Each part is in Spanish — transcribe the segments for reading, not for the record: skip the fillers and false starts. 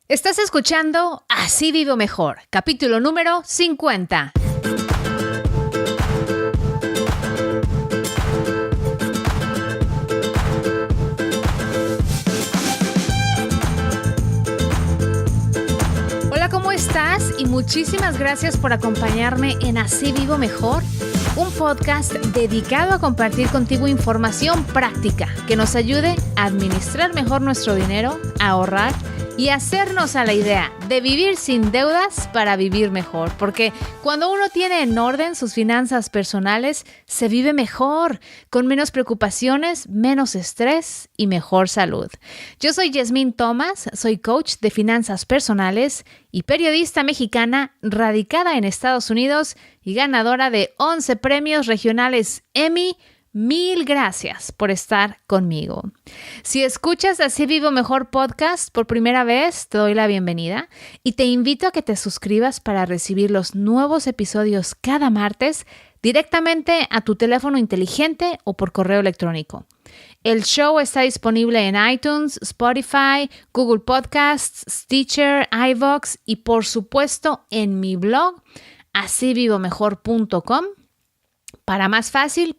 Estás escuchando Así Vivo Mejor, capítulo número 50. Hola, ¿cómo estás? Y muchísimas gracias por acompañarme en Así Vivo Mejor, un podcast dedicado a compartir contigo información práctica que nos ayude a administrar mejor nuestro dinero, a ahorrar y hacernos a la idea de vivir sin deudas para vivir mejor. Porque cuando uno tiene en orden sus finanzas personales, se vive mejor, con menos preocupaciones, menos estrés y mejor salud. Yo soy Yasmín Thomas, soy coach de finanzas personales y periodista mexicana radicada en Estados Unidos y ganadora de 11 premios regionales Emmy. Mil gracias por estar conmigo. Si escuchas Así Vivo Mejor podcast por primera vez, te doy la bienvenida y te invito a que te suscribas para recibir los nuevos episodios cada martes directamente a tu teléfono inteligente o por correo electrónico. El show está disponible en iTunes, Spotify, Google Podcasts, Stitcher, iVoox y por supuesto en mi blog asivivomejor.com. Para más fácil,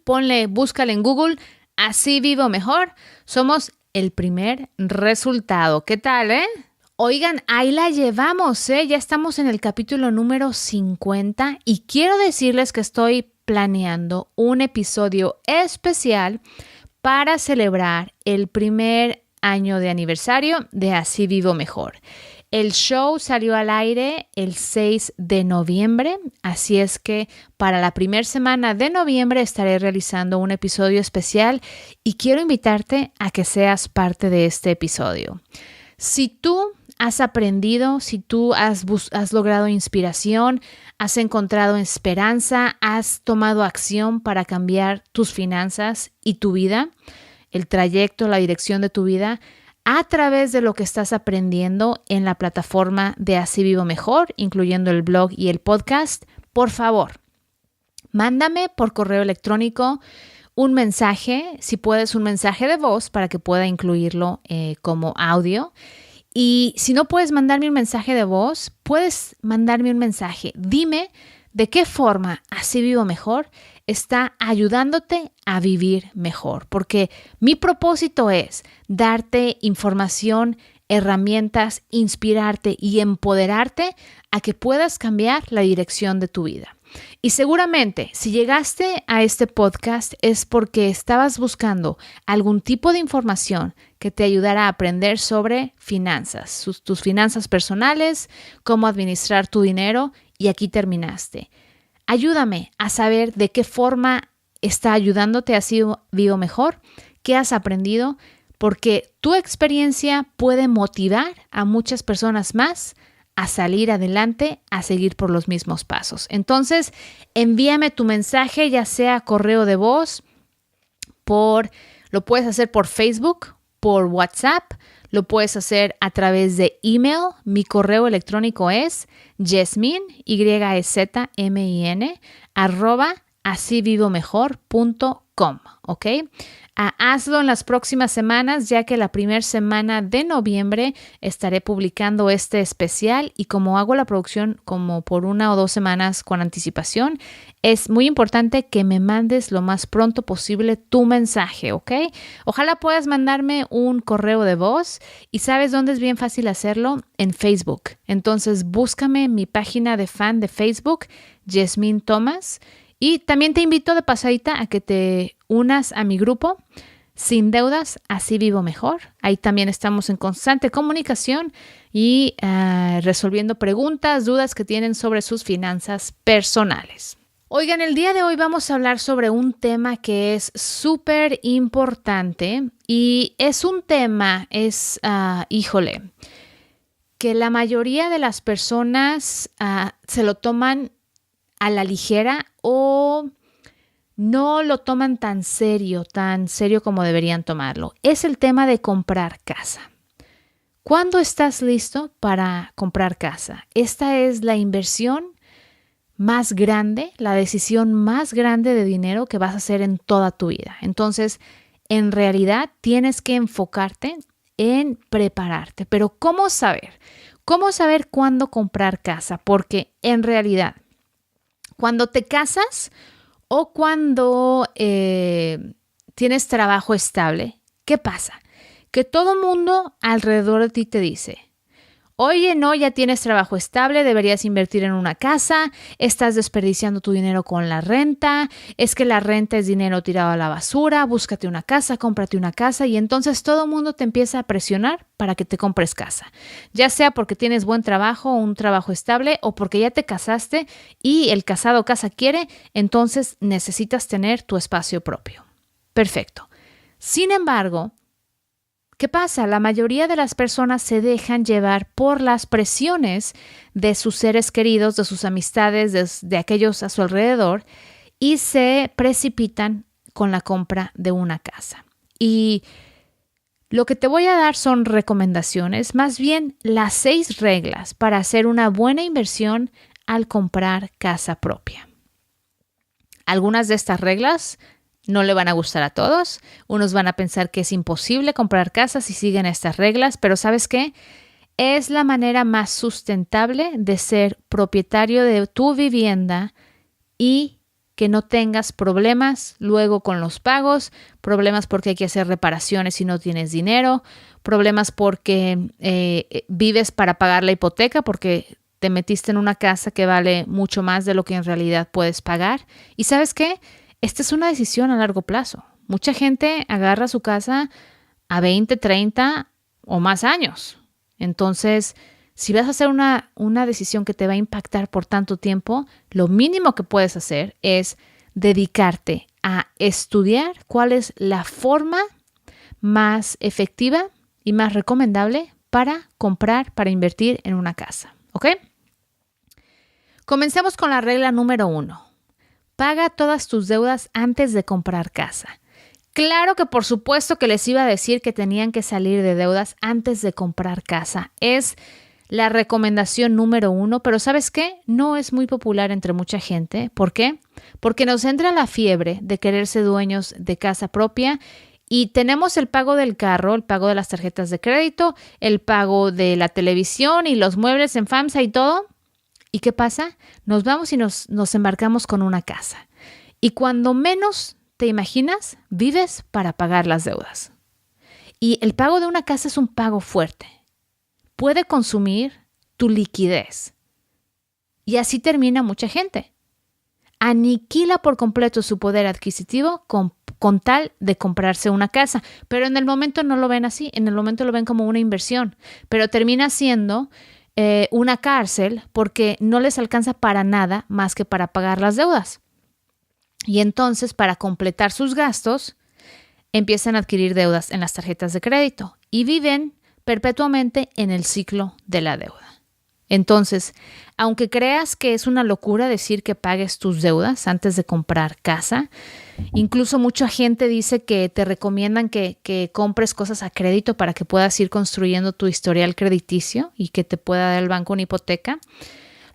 búscale en Google, Así Vivo Mejor. Somos el primer resultado. ¿Qué tal, Oigan, ahí la llevamos, Ya estamos en el capítulo número 50 y quiero decirles que estoy planeando un episodio especial para celebrar el primer año de aniversario de Así Vivo Mejor. El show salió al aire el 6 de noviembre, así es que para la primera semana de noviembre estaré realizando un episodio especial y quiero invitarte a que seas parte de este episodio. Si tú has aprendido, si tú has logrado inspiración, has encontrado esperanza, has tomado acción para cambiar tus finanzas y tu vida, el trayecto, la dirección de tu vida, a través de lo que estás aprendiendo en la plataforma de Así Vivo Mejor, incluyendo el blog y el podcast, por favor, mándame por correo electrónico un mensaje, si puedes un mensaje de voz para que pueda incluirlo como audio. Y si no puedes mandarme un mensaje de voz, puedes mandarme un mensaje. Dime de qué forma Así Vivo Mejor está ayudándote a vivir mejor, porque mi propósito es darte información, herramientas, inspirarte y empoderarte a que puedas cambiar la dirección de tu vida. Y seguramente, si llegaste a este podcast es porque estabas buscando algún tipo de información que te ayudara a aprender sobre finanzas, tus finanzas personales, cómo administrar tu dinero, y aquí terminaste. Ayúdame a saber de qué forma está ayudándote Así Vivo Mejor, qué has aprendido, porque tu experiencia puede motivar a muchas personas más a salir adelante, a seguir por los mismos pasos. Entonces, envíame tu mensaje, ya sea correo de voz, lo puedes hacer por Facebook, por WhatsApp, lo puedes hacer a través de email. Mi correo electrónico es Yasmin, YEZMIN, @asivivomejor.com, ¿ok? Hazlo en las próximas semanas, ya que la primera semana de noviembre estaré publicando este especial y como hago la producción como por 1 o 2 semanas con anticipación, es muy importante que me mandes lo más pronto posible tu mensaje, ¿ok? Ojalá puedas mandarme un correo de voz y ¿sabes dónde es bien fácil hacerlo? En Facebook. Entonces búscame en mi página de fan de Facebook, Yasmín Thomas. Y también te invito de pasadita a que te unas a mi grupo Sin Deudas, Así Vivo Mejor. Ahí también estamos en constante comunicación y resolviendo preguntas, dudas que tienen sobre sus finanzas personales. Oigan, el día de hoy vamos a hablar sobre un tema que es súper importante y es un tema, que la mayoría de las personas se lo toman a la ligera o no lo toman tan serio como deberían tomarlo. Es el tema de comprar casa. ¿Cuándo estás listo para comprar casa? Esta es la inversión más grande, la decisión más grande de dinero que vas a hacer en toda tu vida. Entonces, en realidad tienes que enfocarte en prepararte. Pero ¿cómo saber ¿Cómo saber cuándo comprar casa? Porque en realidad, cuando te casas o cuando tienes trabajo estable, ¿qué pasa? Que todo mundo alrededor de ti te dice, oye, no, ya tienes trabajo estable, deberías invertir en una casa, estás desperdiciando tu dinero con la renta, es que la renta es dinero tirado a la basura, búscate una casa, cómprate una casa y entonces todo el mundo te empieza a presionar para que te compres casa, ya sea porque tienes buen trabajo, un trabajo estable o porque ya te casaste y el casado casa quiere, entonces necesitas tener tu espacio propio. Perfecto. Sin embargo, ¿qué pasa? La mayoría de las personas se dejan llevar por las presiones de sus seres queridos, de sus amistades, de aquellos a su alrededor y se precipitan con la compra de una casa. Y lo que te voy a dar son recomendaciones, más bien las 6 reglas para hacer una buena inversión al comprar casa propia. Algunas de estas reglas no le van a gustar a todos. Unos van a pensar que es imposible comprar casas si siguen estas reglas, pero ¿sabes qué? Es la manera más sustentable de ser propietario de tu vivienda y que no tengas problemas luego con los pagos, problemas porque hay que hacer reparaciones si no tienes dinero, problemas porque vives para pagar la hipoteca porque te metiste en una casa que vale mucho más de lo que en realidad puedes pagar. ¿Y sabes qué? Esta es una decisión a largo plazo. Mucha gente agarra su casa a 20, 30 o más años. Entonces, si vas a hacer una decisión que te va a impactar por tanto tiempo, lo mínimo que puedes hacer es dedicarte a estudiar cuál es la forma más efectiva y más recomendable para comprar, para invertir en una casa. ¿Ok? Comencemos con la regla número 1. Paga todas tus deudas antes de comprar casa. Claro que por supuesto que les iba a decir que tenían que salir de deudas antes de comprar casa. Es la recomendación número 1, pero ¿sabes qué? No es muy popular entre mucha gente. ¿Por qué? Porque nos entra la fiebre de quererse dueños de casa propia y tenemos el pago del carro, el pago de las tarjetas de crédito, el pago de la televisión y los muebles en FAMSA y todo. ¿Y qué pasa? Nos vamos y nos embarcamos con una casa. Y cuando menos te imaginas, vives para pagar las deudas. Y el pago de una casa es un pago fuerte. Puede consumir tu liquidez. Y así termina mucha gente. Aniquila por completo su poder adquisitivo con tal de comprarse una casa. Pero en el momento no lo ven así. En el momento lo ven como una inversión. Pero termina siendo una cárcel porque no les alcanza para nada más que para pagar las deudas. Y entonces, para completar sus gastos, empiezan a adquirir deudas en las tarjetas de crédito y viven perpetuamente en el ciclo de la deuda. Entonces, aunque creas que es una locura decir que pagues tus deudas antes de comprar casa, incluso mucha gente dice que te recomiendan que compres cosas a crédito para que puedas ir construyendo tu historial crediticio y que te pueda dar el banco una hipoteca.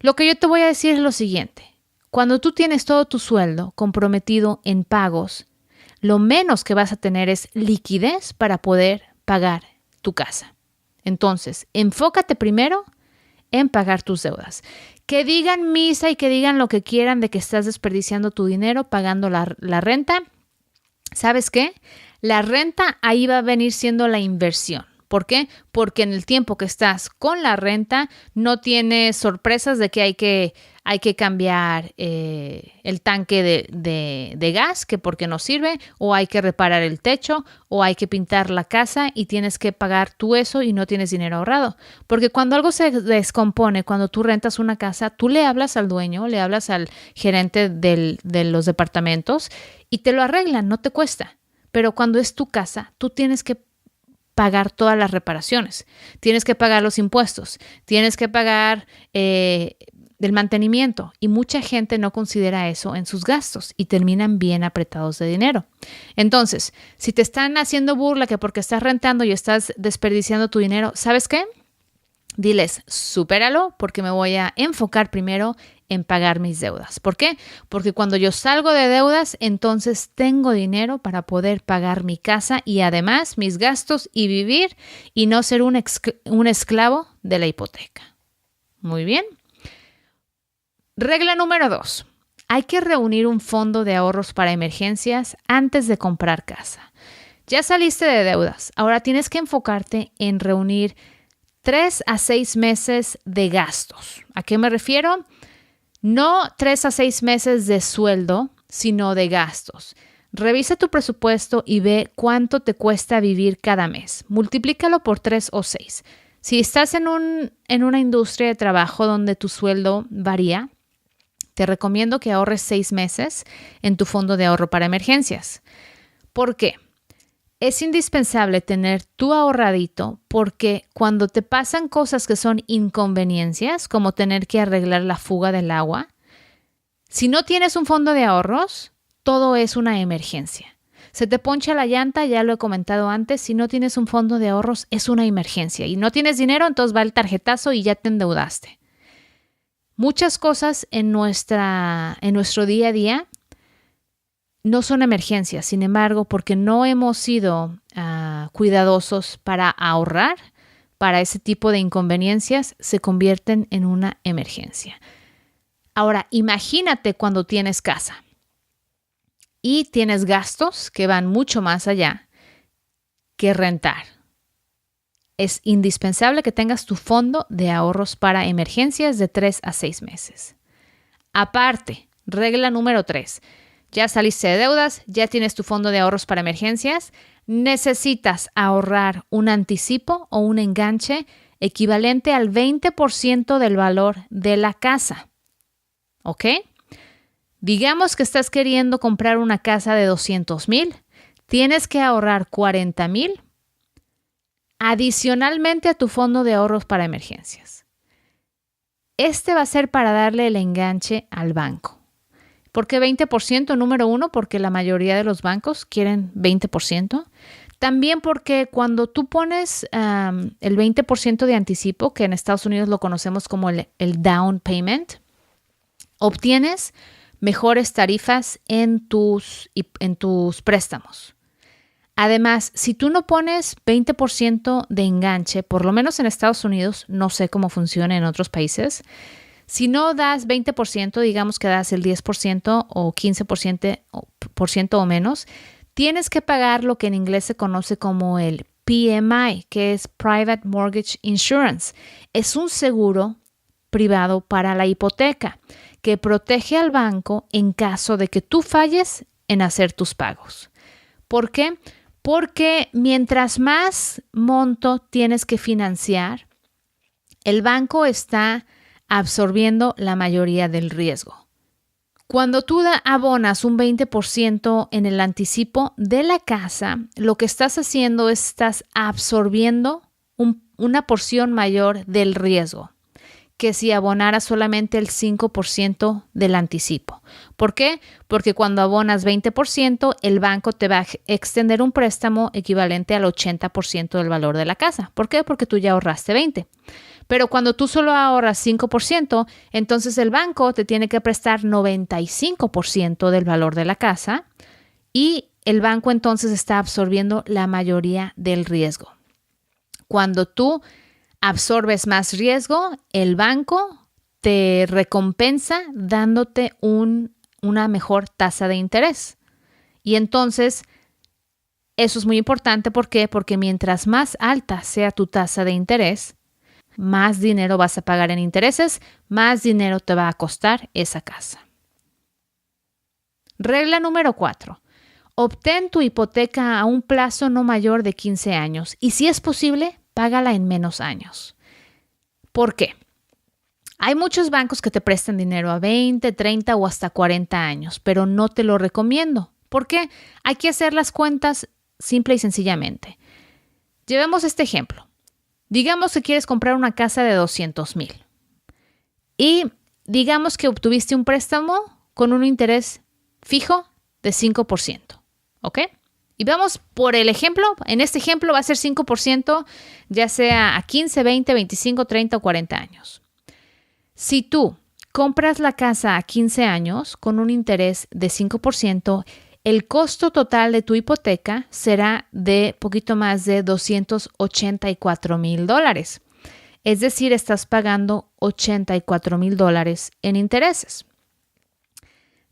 Lo que yo te voy a decir es lo siguiente. Cuando tú tienes todo tu sueldo comprometido en pagos, lo menos que vas a tener es liquidez para poder pagar tu casa. Entonces, enfócate primero en pagar tus deudas. Que digan misa y que digan lo que quieran de que estás desperdiciando tu dinero pagando la renta. ¿Sabes qué? La renta ahí va a venir siendo la inversión. ¿Por qué? Porque en el tiempo que estás con la renta no tienes sorpresas de que hay que cambiar el tanque de gas, que porque no sirve, o hay que reparar el techo, o hay que pintar la casa y tienes que pagar tú eso y no tienes dinero ahorrado. Porque cuando algo se descompone, cuando tú rentas una casa, tú le hablas al dueño, le hablas al gerente de los departamentos y te lo arreglan, no te cuesta. Pero cuando es tu casa, tú tienes que pagar todas las reparaciones, tienes que pagar los impuestos, tienes que pagar del mantenimiento y mucha gente no considera eso en sus gastos y terminan bien apretados de dinero. Entonces, si te están haciendo burla que porque estás rentando y estás desperdiciando tu dinero, ¿sabes qué? Diles, supéralo porque me voy a enfocar primero en pagar mis deudas. ¿Por qué? Porque cuando yo salgo de deudas, entonces tengo dinero para poder pagar mi casa y además mis gastos y vivir y no ser un esclavo de la hipoteca. Muy bien. Regla número 2. Hay que reunir un fondo de ahorros para emergencias antes de comprar casa. Ya saliste de deudas. Ahora tienes que enfocarte en reunir 3 a 6 meses de gastos. ¿A qué me refiero? No 3 a 6 meses de sueldo, sino de gastos. Revisa tu presupuesto y ve cuánto te cuesta vivir cada mes. Multiplícalo por 3 o 6. Si estás en una industria de trabajo donde tu sueldo varía, te recomiendo que ahorres 6 meses en tu fondo de ahorro para emergencias. ¿Por qué? Es indispensable tener tu ahorradito porque cuando te pasan cosas que son inconveniencias, como tener que arreglar la fuga del agua, si no tienes un fondo de ahorros, todo es una emergencia. Se te poncha la llanta, ya lo he comentado antes, si no tienes un fondo de ahorros es una emergencia y no tienes dinero, entonces va el tarjetazo y ya te endeudaste. Muchas cosas en nuestro día a día no son emergencias, sin embargo, porque no hemos sido cuidadosos para ahorrar para ese tipo de inconveniencias, se convierten en una emergencia. Ahora, imagínate cuando tienes casa y tienes gastos que van mucho más allá que rentar. Es indispensable que tengas tu fondo de ahorros para emergencias de 3 a 6 meses. Aparte, regla número 3. Ya saliste de deudas, ya tienes tu fondo de ahorros para emergencias, necesitas ahorrar un anticipo o un enganche equivalente al 20% del valor de la casa. ¿Ok? Digamos que estás queriendo comprar una casa de 200,000, tienes que ahorrar 40,000 adicionalmente a tu fondo de ahorros para emergencias. Este va a ser para darle el enganche al banco. ¿Por qué 20%? Número 1, porque la mayoría de los bancos quieren 20%. También porque cuando tú pones el 20% de anticipo, que en Estados Unidos lo conocemos como el down payment, obtienes mejores tarifas en tus préstamos. Además, si tú no pones 20% de enganche, por lo menos en Estados Unidos, no sé cómo funciona en otros países, si no das 20%, digamos que das el 10% o 15% o menos, tienes que pagar lo que en inglés se conoce como el PMI, que es Private Mortgage Insurance. Es un seguro privado para la hipoteca que protege al banco en caso de que tú falles en hacer tus pagos. ¿Por qué? Porque mientras más monto tienes que financiar, el banco está absorbiendo la mayoría del riesgo. Cuando tú abonas un 20% en el anticipo de la casa, lo que estás haciendo es estás absorbiendo una porción mayor del riesgo que si abonaras solamente el 5% del anticipo. ¿Por qué? Porque cuando abonas 20%, el banco te va a extender un préstamo equivalente al 80% del valor de la casa. ¿Por qué? Porque tú ya ahorraste 20%. Pero cuando tú solo ahorras 5%, entonces el banco te tiene que prestar 95% del valor de la casa y el banco entonces está absorbiendo la mayoría del riesgo. Cuando tú absorbes más riesgo, el banco te recompensa dándote una mejor tasa de interés. Y entonces, eso es muy importante. ¿Por qué? Porque mientras más alta sea tu tasa de interés, más dinero vas a pagar en intereses, más dinero te va a costar esa casa. Regla número 4. Obtén tu hipoteca a un plazo no mayor de 15 años y si es posible, págala en menos años. ¿Por qué? Hay muchos bancos que te prestan dinero a 20, 30 o hasta 40 años, pero no te lo recomiendo. ¿Por qué? Hay que hacer las cuentas simple y sencillamente. Llevemos este ejemplo. Digamos que quieres comprar una casa de 200,000 y digamos que obtuviste un préstamo con un interés fijo de 5%, ¿ok? Y vamos por el ejemplo. En este ejemplo va a ser 5%, ya sea a 15, 20, 25, 30 o 40 años. Si tú compras la casa a 15 años con un interés de 5%, el costo total de tu hipoteca será de poquito más de $284,000. Es decir, estás pagando $84,000 en intereses.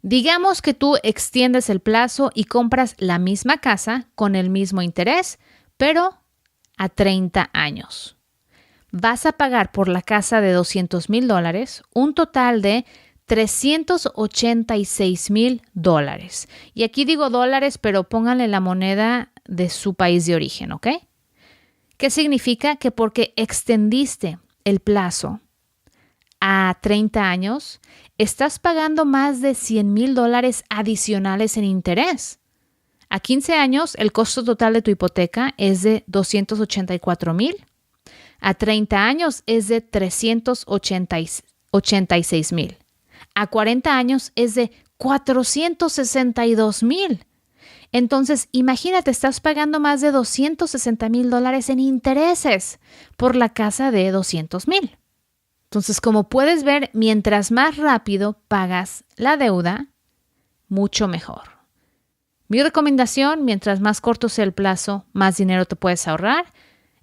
Digamos que tú extiendes el plazo y compras la misma casa con el mismo interés, pero a 30 años. Vas a pagar por la casa de $200,000 un total de $386,000. Y aquí digo dólares, pero pónganle la moneda de su país de origen, ¿ok? ¿Qué significa? Que porque extendiste el plazo a 30 años, estás pagando más de $100,000 adicionales en interés. A 15 años, el costo total de tu hipoteca es de $284,000. A 30 años es de $386,000. A 40 años es de $462,000. Entonces, imagínate, estás pagando más de $260,000 en intereses por la casa de $200,000. Entonces, como puedes ver, mientras más rápido pagas la deuda, mucho mejor. Mi recomendación, mientras más corto sea el plazo, más dinero te puedes ahorrar.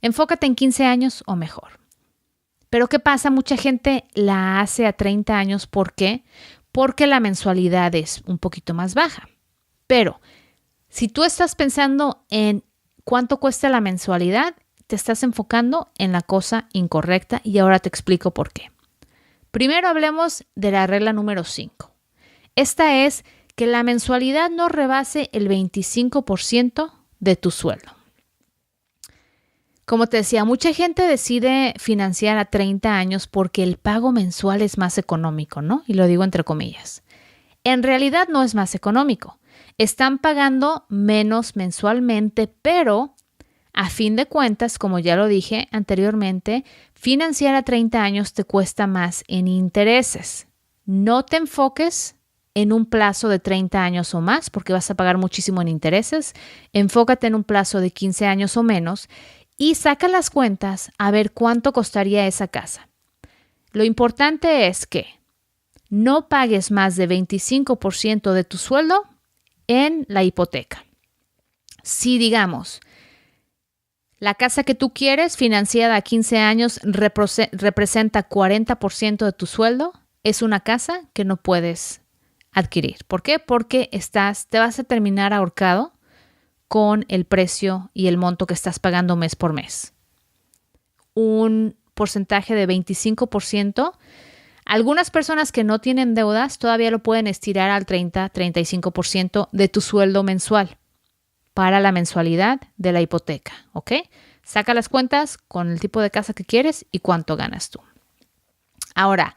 Enfócate en 15 años o mejor. Pero ¿qué pasa? Mucha gente la hace a 30 años. ¿Por qué? Porque la mensualidad es un poquito más baja. Pero si tú estás pensando en cuánto cuesta la mensualidad, te estás enfocando en la cosa incorrecta y ahora te explico por qué. Primero hablemos de la regla número 5. Esta es que la mensualidad no rebase el 25% de tu sueldo. Como te decía, mucha gente decide financiar a 30 años porque el pago mensual es más económico, ¿no? Y lo digo entre comillas. En realidad no es más económico. Están pagando menos mensualmente, pero a fin de cuentas, como ya lo dije anteriormente, financiar a 30 años te cuesta más en intereses. No te enfoques en un plazo de 30 años o más porque vas a pagar muchísimo en intereses. Enfócate en un plazo de 15 años o menos y saca las cuentas a ver cuánto costaría esa casa. Lo importante es que no pagues más de 25% de tu sueldo en la hipoteca. Si digamos, la casa que tú quieres financiada a 15 años representa 40% de tu sueldo, es una casa que no puedes adquirir. ¿Por qué? Porque te vas a terminar ahorcado con el precio y el monto que estás pagando mes por mes. Un porcentaje de 25%. Algunas personas que no tienen deudas todavía lo pueden estirar al 30-35% de tu sueldo mensual para la mensualidad de la hipoteca, ¿ok? Saca las cuentas con el tipo de casa que quieres y cuánto ganas tú. Ahora,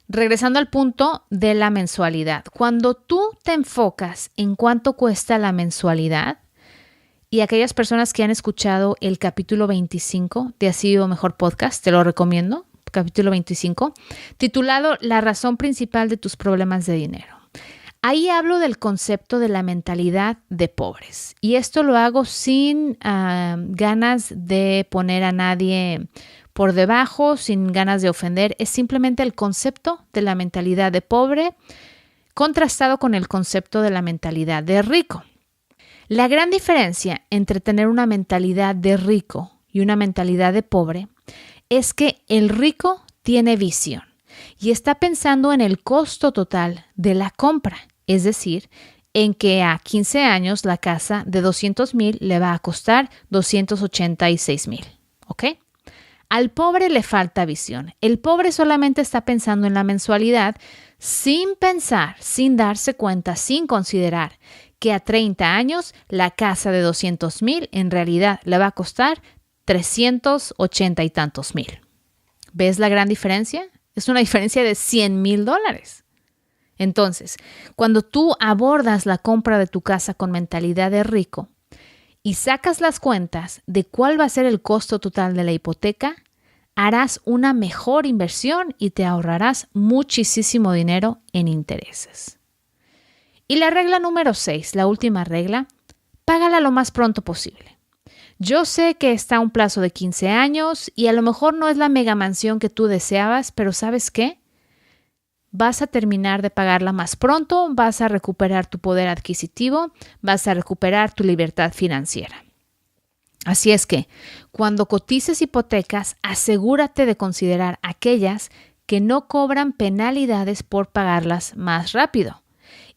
regresando al punto de la mensualidad. Cuando tú te enfocas en cuánto cuesta la mensualidad, y aquellas personas que han escuchado el capítulo 25 de Así Vivo Mejor Podcast, te lo recomiendo, capítulo 25, titulado La razón principal de tus problemas de dinero. Ahí hablo del concepto de la mentalidad de pobres. Y esto lo hago sin ganas de poner a nadie por debajo, sin ganas de ofender. Es simplemente el concepto de la mentalidad de pobre contrastado con el concepto de la mentalidad de rico. La gran diferencia entre tener una mentalidad de rico y una mentalidad de pobre es que el rico tiene visión y está pensando en el costo total de la compra, es decir, en que a 15 años la casa de $200,000 le va a costar $286,000, ¿ok? Al pobre le falta visión. El pobre solamente está pensando en la mensualidad sin pensar, sin darse cuenta, sin considerar que a 30 años la casa de $200,000 en realidad le va a costar $380 y tantos mil. ¿Ves la gran diferencia? Es una diferencia de $100,000. Entonces, cuando tú abordas la compra de tu casa con mentalidad de rico y sacas las cuentas de cuál va a ser el costo total de la hipoteca, harás una mejor inversión y te ahorrarás muchísimo dinero en intereses. Y la regla número 6, la última regla, págala lo más pronto posible. Yo sé que está a un plazo de 15 años y a lo mejor no es la mega mansión que tú deseabas, pero ¿sabes qué? Vas a terminar de pagarla más pronto, vas a recuperar tu poder adquisitivo, vas a recuperar tu libertad financiera. Así es que, cuando cotices hipotecas, asegúrate de considerar aquellas que no cobran penalidades por pagarlas más rápido.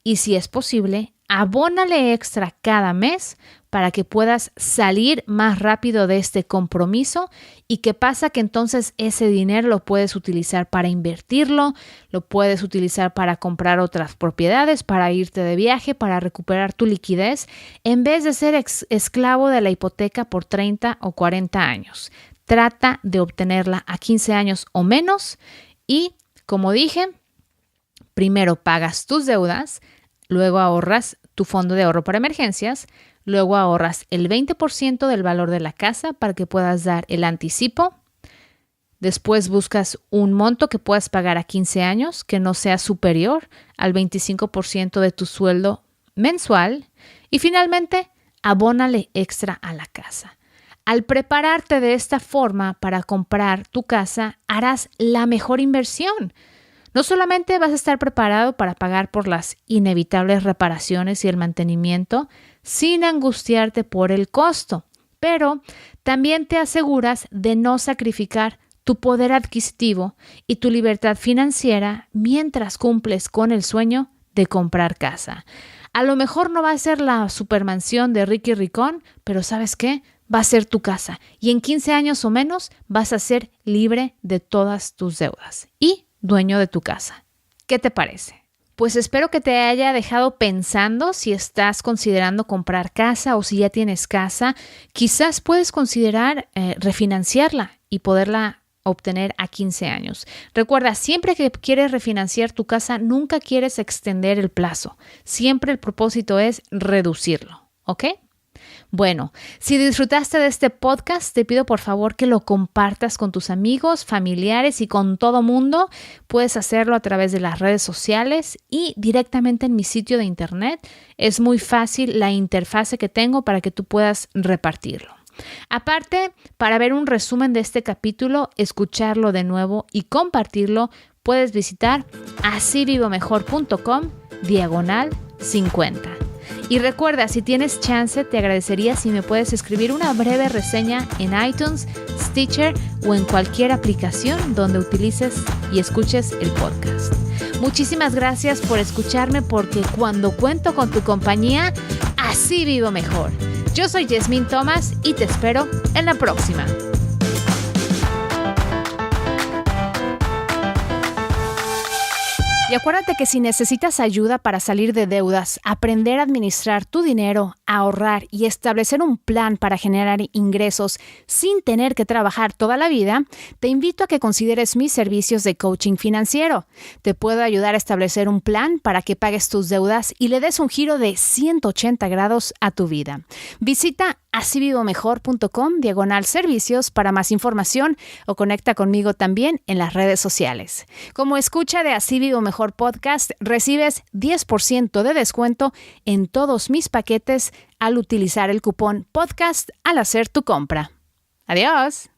Y si es posible, abónale extra cada mes para que puedas salir más rápido de este compromiso. ¿Y qué pasa? Que entonces ese dinero lo puedes utilizar para invertirlo, lo puedes utilizar para comprar otras propiedades, para irte de viaje, para recuperar tu liquidez, en vez de ser esclavo de la hipoteca por 30 o 40 años. Trata de obtenerla a 15 años o menos y, como dije, primero pagas tus deudas, luego ahorras tu fondo de ahorro para emergencias, luego ahorras el 20% del valor de la casa para que puedas dar el anticipo. Después buscas un monto que puedas pagar a 15 años que no sea superior al 25% de tu sueldo mensual. Y finalmente, abónale extra a la casa. Al prepararte de esta forma para comprar tu casa, harás la mejor inversión. No solamente vas a estar preparado para pagar por las inevitables reparaciones y el mantenimiento sin angustiarte por el costo, pero también te aseguras de no sacrificar tu poder adquisitivo y tu libertad financiera mientras cumples con el sueño de comprar casa. A lo mejor no va a ser la supermansión de Ricky Ricón, pero ¿sabes qué? Va a ser tu casa y en 15 años o menos vas a ser libre de todas tus deudas y dueño de tu casa. ¿Qué te parece? Pues espero que te haya dejado pensando si estás considerando comprar casa o si ya tienes casa. Quizás puedes considerar refinanciarla y poderla obtener a 15 años. Recuerda, siempre que quieres refinanciar tu casa, nunca quieres extender el plazo. Siempre el propósito es reducirlo, ¿ok? Bueno, si disfrutaste de este podcast, te pido por favor que lo compartas con tus amigos, familiares y con todo mundo. Puedes hacerlo a través de las redes sociales y directamente en mi sitio de internet. Es muy fácil la interfase que tengo para que tú puedas repartirlo. Aparte, para ver un resumen de este capítulo, escucharlo de nuevo y compartirlo, puedes visitar asivivomejor.com/50. Y recuerda, si tienes chance, te agradecería si me puedes escribir una breve reseña en iTunes, Stitcher o en cualquier aplicación donde utilices y escuches el podcast. Muchísimas gracias por escucharme porque cuando cuento con tu compañía, así vivo mejor. Yo soy Yasmín Thomas y te espero en la próxima. Y acuérdate que si necesitas ayuda para salir de deudas, aprender a administrar tu dinero, ahorrar y establecer un plan para generar ingresos sin tener que trabajar toda la vida, te invito a que consideres mis servicios de coaching financiero. Te puedo ayudar a establecer un plan para que pagues tus deudas y le des un giro de 180 grados a tu vida. Visita asivivomejor.com/servicios para más información o conecta conmigo también en las redes sociales. Como escucha de Así Vivo Mejor Podcast, recibes 10% de descuento en todos mis paquetes al utilizar el cupón podcast al hacer tu compra. ¡Adiós!